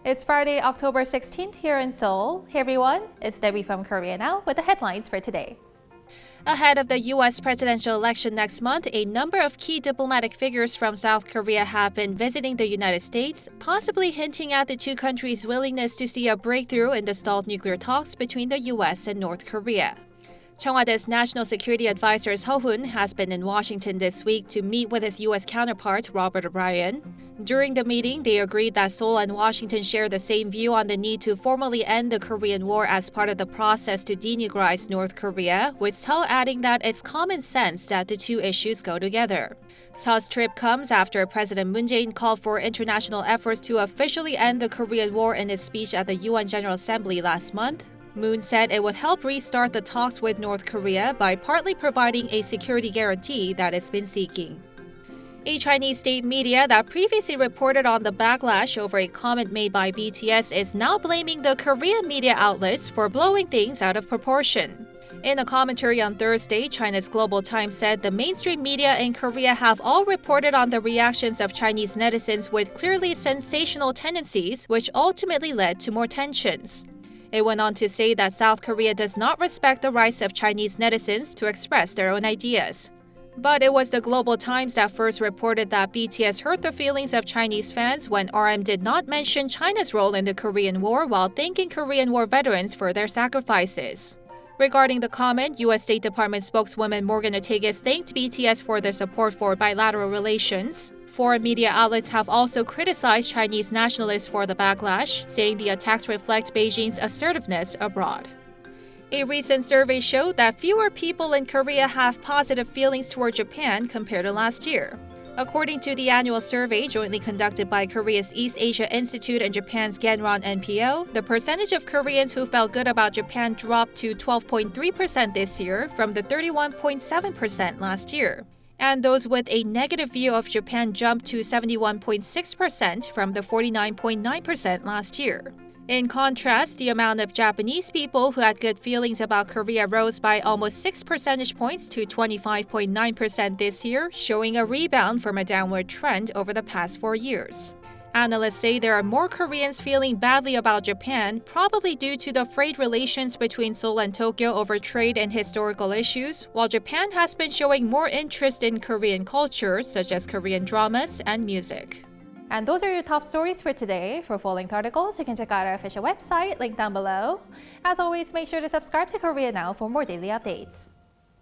It's Friday, October 16th here in Seoul. Hey everyone, it's Debbie from Korea Now with the headlines for today. Ahead of the U.S. presidential election next month, a number of key diplomatic figures from South Korea have been visiting the United States, possibly hinting at the two countries' willingness to see a breakthrough in the stalled nuclear talks between the U.S. and North Korea. 청와대's National Security Advisor Seo Hoon has been in Washington this week to meet with his U.S. counterpart, Robert O'Brien. During the meeting, they agreed that Seoul and Washington share the same view on the need to formally end the Korean War as part of the process to denuclearize North Korea, with Seo adding that it's common sense that the two issues go together. Seo's trip comes after President Moon Jae-in called for international efforts to officially end the Korean War in his speech at the UN General Assembly last month. Moon said it would help restart the talks with North Korea by partly providing a security guarantee that it's been seeking. A Chinese state media that previously reported on the backlash over a comment made by BTS is now blaming the Korean media outlets for blowing things out of proportion. In a commentary on Thursday, China's Global Times said the mainstream media in Korea have all reported on the reactions of Chinese netizens with clearly sensational tendencies, which ultimately led to more tensions. It went on to say that South Korea does not respect the rights of Chinese netizens to express their own ideas. But it was the Global Times that first reported that BTS hurt the feelings of Chinese fans when RM did not mention China's role in the Korean War while thanking Korean War veterans for their sacrifices. Regarding the comment, U.S. State Department spokeswoman Morgan Ortagus thanked BTS for their support for bilateral relations. Foreign media outlets have also criticized Chinese nationalists for the backlash, saying the attacks reflect Beijing's assertiveness abroad. A recent survey showed that fewer people in Korea have positive feelings toward Japan compared to last year. According to the annual survey jointly conducted by Korea's East Asia Institute and Japan's Genron NPO, the percentage of Koreans who felt good about Japan dropped to 12.3% this year from the 31.7% last year. And those with a negative view of Japan jumped to 71.6% from the 49.9% last year. In contrast, the amount of Japanese people who had good feelings about Korea rose by almost 6 percentage points to 25.9% this year, showing a rebound from a downward trend over the past 4 years. Analysts say there are more Koreans feeling badly about Japan, probably due to the frayed relations between Seoul and Tokyo over trade and historical issues, while Japan has been showing more interest in Korean culture, such as Korean dramas and music. And those are your top stories for today. For full-length articles, you can check out our official website, linked down below. As always, make sure to subscribe to Korea Now for more daily updates.